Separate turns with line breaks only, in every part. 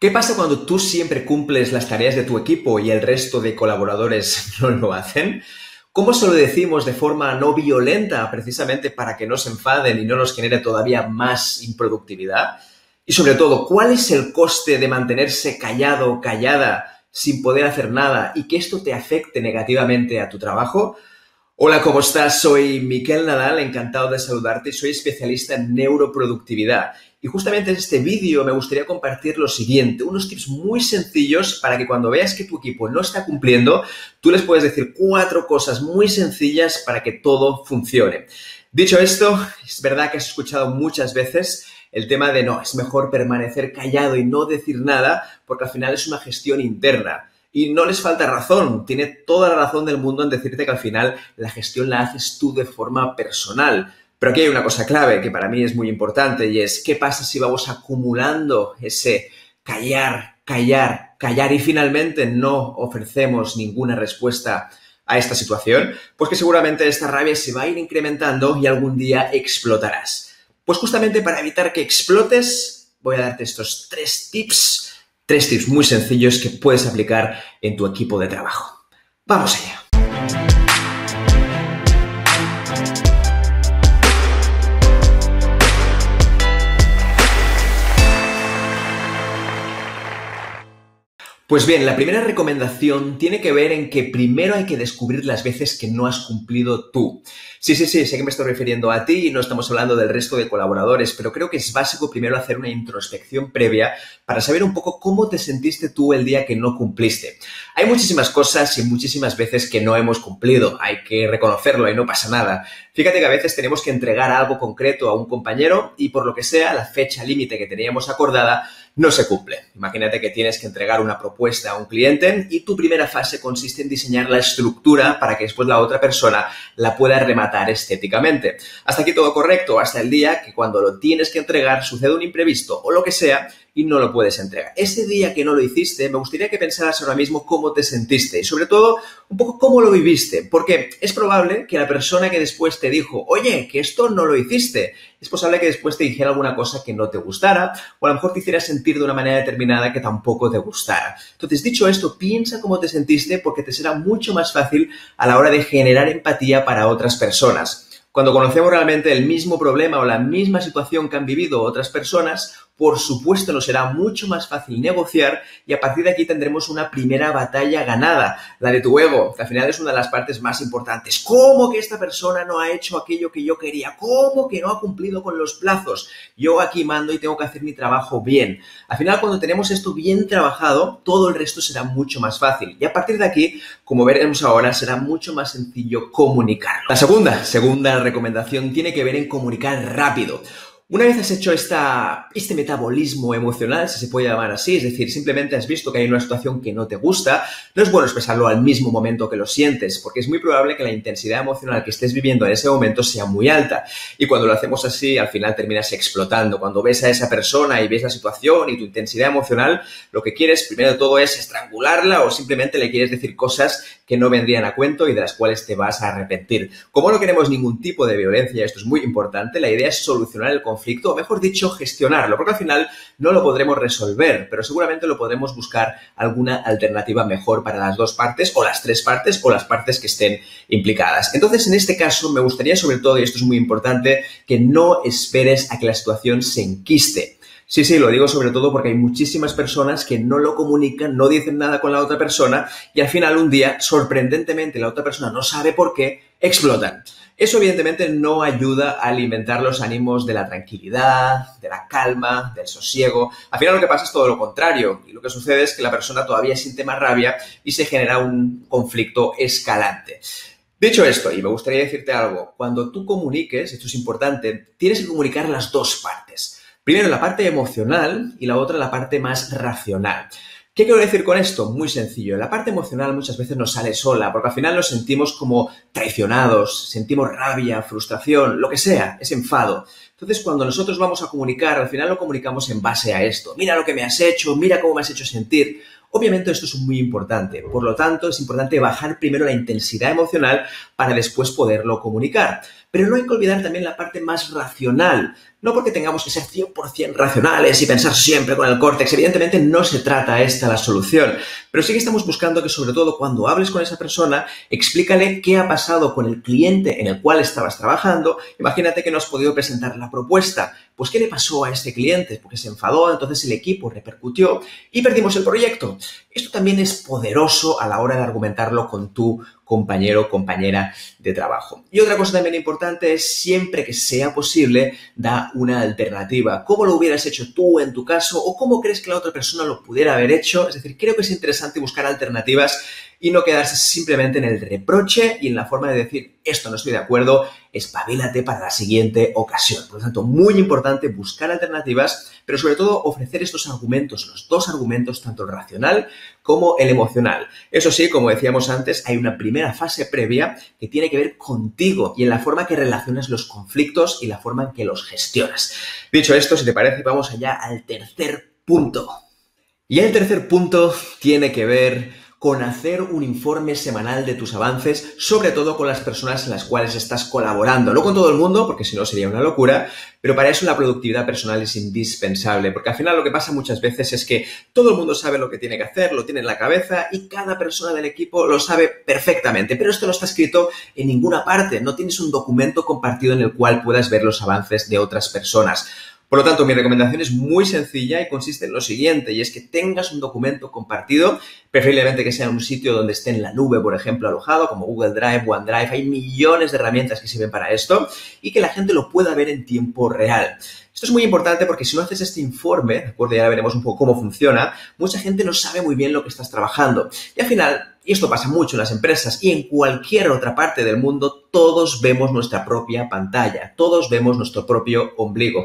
¿Qué pasa cuando tú siempre cumples las tareas de tu equipo y el resto de colaboradores no lo hacen? ¿Cómo se lo decimos de forma no violenta precisamente para que no se enfaden y no nos genere todavía más improductividad? Y sobre todo, ¿cuál es el coste de mantenerse callado o callada sin poder hacer nada y que esto te afecte negativamente a tu trabajo? Hola, ¿cómo estás? Soy Miquel Nadal, encantado de saludarte. Soy especialista en neuroproductividad. Y justamente en este vídeo me gustaría compartir lo siguiente, unos tips muy sencillos para que cuando veas que tu equipo no está cumpliendo, tú les puedes decir 4 cosas muy sencillas para que todo funcione. Dicho esto, es verdad que has escuchado muchas veces el tema de no, es mejor permanecer callado y no decir nada porque al final es una gestión interna. Y no les falta razón, tiene toda la razón del mundo en decirte que al final la gestión la haces tú de forma personal. Pero aquí hay una cosa clave que para mí es muy importante y es ¿qué pasa si vamos acumulando ese callar, callar, callar y finalmente no ofrecemos ninguna respuesta a esta situación? Pues que seguramente esta rabia se va a ir incrementando y algún día explotarás. Pues justamente para evitar que explotes voy a darte estos 3 tips muy sencillos que puedes aplicar en tu equipo de trabajo. ¡Vamos allá! Pues bien, la primera recomendación tiene que ver en que primero hay que descubrir las veces que no has cumplido tú. Sí, sé que me estoy refiriendo a ti y no estamos hablando del resto de colaboradores, pero creo que es básico primero hacer una introspección previa para saber un poco cómo te sentiste tú el día que no cumpliste. Hay muchísimas cosas y muchísimas veces que no hemos cumplido, hay que reconocerlo y no pasa nada. Fíjate que a veces tenemos que entregar algo concreto a un compañero y por lo que sea, la fecha límite que teníamos acordada no se cumple. Imagínate que tienes que entregar una propuesta a un cliente y tu primera fase consiste en diseñar la estructura para que después la otra persona la pueda rematar estéticamente. Hasta aquí todo correcto, hasta el día que cuando lo tienes que entregar sucede un imprevisto o lo que sea y no lo puedes entregar. Ese día que no lo hiciste, me gustaría que pensaras ahora mismo cómo te sentiste y sobre todo un poco cómo lo viviste, porque es probable que la persona que después te dijo, oye, que esto no lo hiciste, es posible que después te dijera alguna cosa que no te gustara o a lo mejor te hiciera sentir de una manera determinada que tampoco te gustara. Entonces, dicho esto, piensa cómo te sentiste porque te será mucho más fácil a la hora de generar empatía para otras personas. Cuando conocemos realmente el mismo problema o la misma situación que han vivido otras personas, por supuesto nos será mucho más fácil negociar y a partir de aquí tendremos una primera batalla ganada, la de tu ego, que al final es una de las partes más importantes. ¿Cómo que esta persona no ha hecho aquello que yo quería? ¿Cómo que no ha cumplido con los plazos? Yo aquí mando y tengo que hacer mi trabajo bien. Al final, cuando tenemos esto bien trabajado, todo el resto será mucho más fácil y a partir de aquí, como veremos ahora, será mucho más sencillo comunicarlo. La segunda recomendación tiene que ver en comunicar rápido. Una vez has hecho este metabolismo emocional, si se puede llamar así, es decir, simplemente has visto que hay una situación que no te gusta, no es bueno expresarlo al mismo momento que lo sientes, porque es muy probable que la intensidad emocional que estés viviendo en ese momento sea muy alta. Y cuando lo hacemos así, al final terminas explotando. Cuando ves a esa persona y ves la situación y tu intensidad emocional, lo que quieres primero de todo es estrangularla o simplemente le quieres decir cosas que no vendrían a cuento y de las cuales te vas a arrepentir. Como no queremos ningún tipo de violencia, esto es muy importante, la idea es solucionar el conflicto, o mejor dicho, gestionarlo, porque al final no lo podremos resolver, pero seguramente lo podremos buscar alguna alternativa mejor para las 2 partes, o las 3 partes, o las partes que estén implicadas. Entonces, en este caso, me gustaría sobre todo, y esto es muy importante, que no esperes a que la situación se enquiste. Sí, lo digo sobre todo porque hay muchísimas personas que no lo comunican, no dicen nada con la otra persona y al final un día, sorprendentemente, la otra persona no sabe por qué, explotan. Eso evidentemente no ayuda a alimentar los ánimos de la tranquilidad, de la calma, del sosiego. Al final lo que pasa es todo lo contrario y lo que sucede es que la persona todavía siente más rabia y se genera un conflicto escalante. Dicho esto, y me gustaría decirte algo, cuando tú comuniques, esto es importante, tienes que comunicar las 2 partes. Primero la parte emocional y la otra la parte más racional. ¿Qué quiero decir con esto? Muy sencillo. La parte emocional muchas veces nos sale sola porque al final nos sentimos como traicionados, sentimos rabia, frustración, lo que sea, es enfado. Entonces, cuando nosotros vamos a comunicar, al final lo comunicamos en base a esto. Mira lo que me has hecho, mira cómo me has hecho sentir. Obviamente esto es muy importante, por lo tanto es importante bajar primero la intensidad emocional para después poderlo comunicar. Pero no hay que olvidar también la parte más racional. No porque tengamos que ser 100% racionales y pensar siempre con el córtex. Evidentemente no se trata esta la solución. Pero sí que estamos buscando que, sobre todo, cuando hables con esa persona, explícale qué ha pasado con el cliente en el cual estabas trabajando. Imagínate que no has podido presentar la propuesta. Pues, ¿qué le pasó a este cliente? Porque se enfadó, entonces el equipo repercutió y perdimos el proyecto. Esto también es poderoso a la hora de argumentarlo con tu compañero o compañera de trabajo. Y otra cosa también importante es, siempre que sea posible, da una alternativa. ¿Cómo lo hubieras hecho tú en tu caso o cómo crees que la otra persona lo pudiera haber hecho? Es decir, creo que es interesante buscar alternativas y no quedarse simplemente en el reproche y en la forma de decir, esto no estoy de acuerdo, espabilate para la siguiente ocasión. Por lo tanto, muy importante buscar alternativas, pero sobre todo ofrecer estos argumentos, los dos argumentos, tanto el racional como el emocional. Eso sí, como decíamos antes, hay una primera fase previa que tiene que ver contigo y en la forma que relacionas los conflictos y la forma en que los gestionas. Dicho esto, si te parece, vamos allá al tercer punto. Y el tercer punto tiene que ver con hacer un informe semanal de tus avances, sobre todo con las personas en las cuales estás colaborando. No con todo el mundo, porque si no sería una locura, pero para eso la productividad personal es indispensable, porque al final lo que pasa muchas veces es que todo el mundo sabe lo que tiene que hacer, lo tiene en la cabeza y cada persona del equipo lo sabe perfectamente, pero esto no está escrito en ninguna parte, no tienes un documento compartido en el cual puedas ver los avances de otras personas. Por lo tanto, mi recomendación es muy sencilla y consiste en lo siguiente, y es que tengas un documento compartido, preferiblemente que sea en un sitio donde esté en la nube, por ejemplo, alojado, como Google Drive, OneDrive, hay millones de herramientas que sirven para esto, y que la gente lo pueda ver en tiempo real. Esto es muy importante porque si no haces este informe, ¿de acuerdo? Ya veremos un poco cómo funciona, mucha gente no sabe muy bien lo que estás trabajando. Y al final, y esto pasa mucho en las empresas y en cualquier otra parte del mundo, todos vemos nuestra propia pantalla, todos vemos nuestro propio ombligo.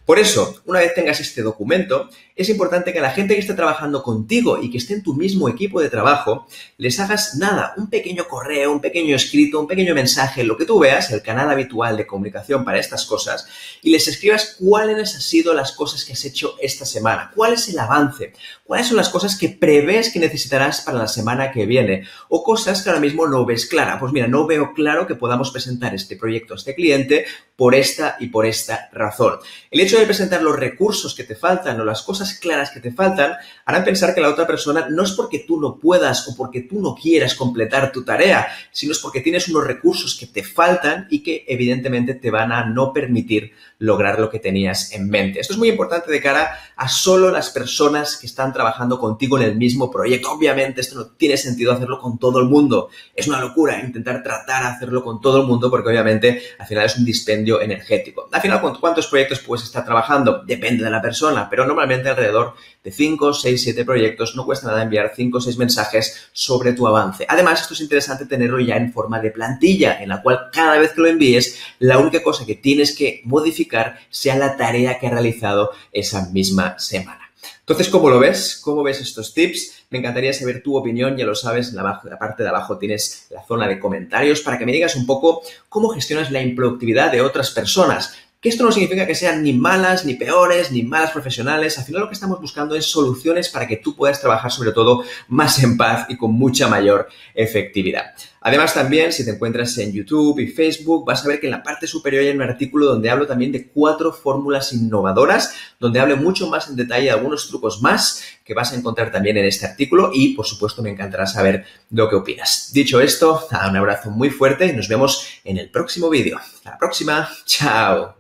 Por eso, una vez tengas este documento, es importante que a la gente que esté trabajando contigo y que esté en tu mismo equipo de trabajo, les hagas nada, un pequeño correo, un pequeño escrito, un pequeño mensaje, lo que tú veas, el canal habitual de comunicación para estas cosas, y les escribas cuáles han sido las cosas que has hecho esta semana, cuál es el avance, cuáles son las cosas que prevés que necesitarás para la semana que viene, o cosas que ahora mismo no ves clara. Pues mira, no veo claro que podamos presentar este proyecto a este cliente por esta y por esta razón. El hecho de presentar los recursos que te faltan o las cosas claras que te faltan harán pensar que la otra persona no es porque tú no puedas o porque tú no quieras completar tu tarea, sino es porque tienes unos recursos que te faltan y que evidentemente te van a no permitir lograr lo que tenías en mente. Esto es muy importante de cara a solo las personas que están trabajando contigo en el mismo proyecto. Obviamente esto no tiene sentido hacerlo con todo el mundo. Es una locura intentar tratar de hacerlo con todo el mundo porque obviamente al final es un dispendio energético. Al final, ¿cuántos proyectos puedes estar trabajando? Depende de la persona, pero normalmente alrededor de 5, 6, 7 proyectos. No cuesta nada enviar 5 o 6 mensajes sobre tu avance. Además, esto es interesante tenerlo ya en forma de plantilla, en la cual cada vez que lo envíes, la única cosa que tienes que modificar sea la tarea que ha realizado esa misma semana. Entonces, ¿cómo lo ves? ¿Cómo ves estos tips? Me encantaría saber tu opinión, ya lo sabes, en la parte de abajo tienes la zona de comentarios para que me digas un poco cómo gestionas la improductividad de otras personas. Que esto no significa que sean ni malas, ni peores, ni malas profesionales. Al final lo que estamos buscando es soluciones para que tú puedas trabajar sobre todo más en paz y con mucha mayor efectividad. Además también, si te encuentras en YouTube y Facebook, vas a ver que en la parte superior hay un artículo donde hablo también de 4 fórmulas innovadoras, donde hablo mucho más en detalle de algunos trucos más que vas a encontrar también en este artículo y, por supuesto, me encantará saber lo que opinas. Dicho esto, un abrazo muy fuerte y nos vemos en el próximo vídeo. Hasta la próxima. Chao.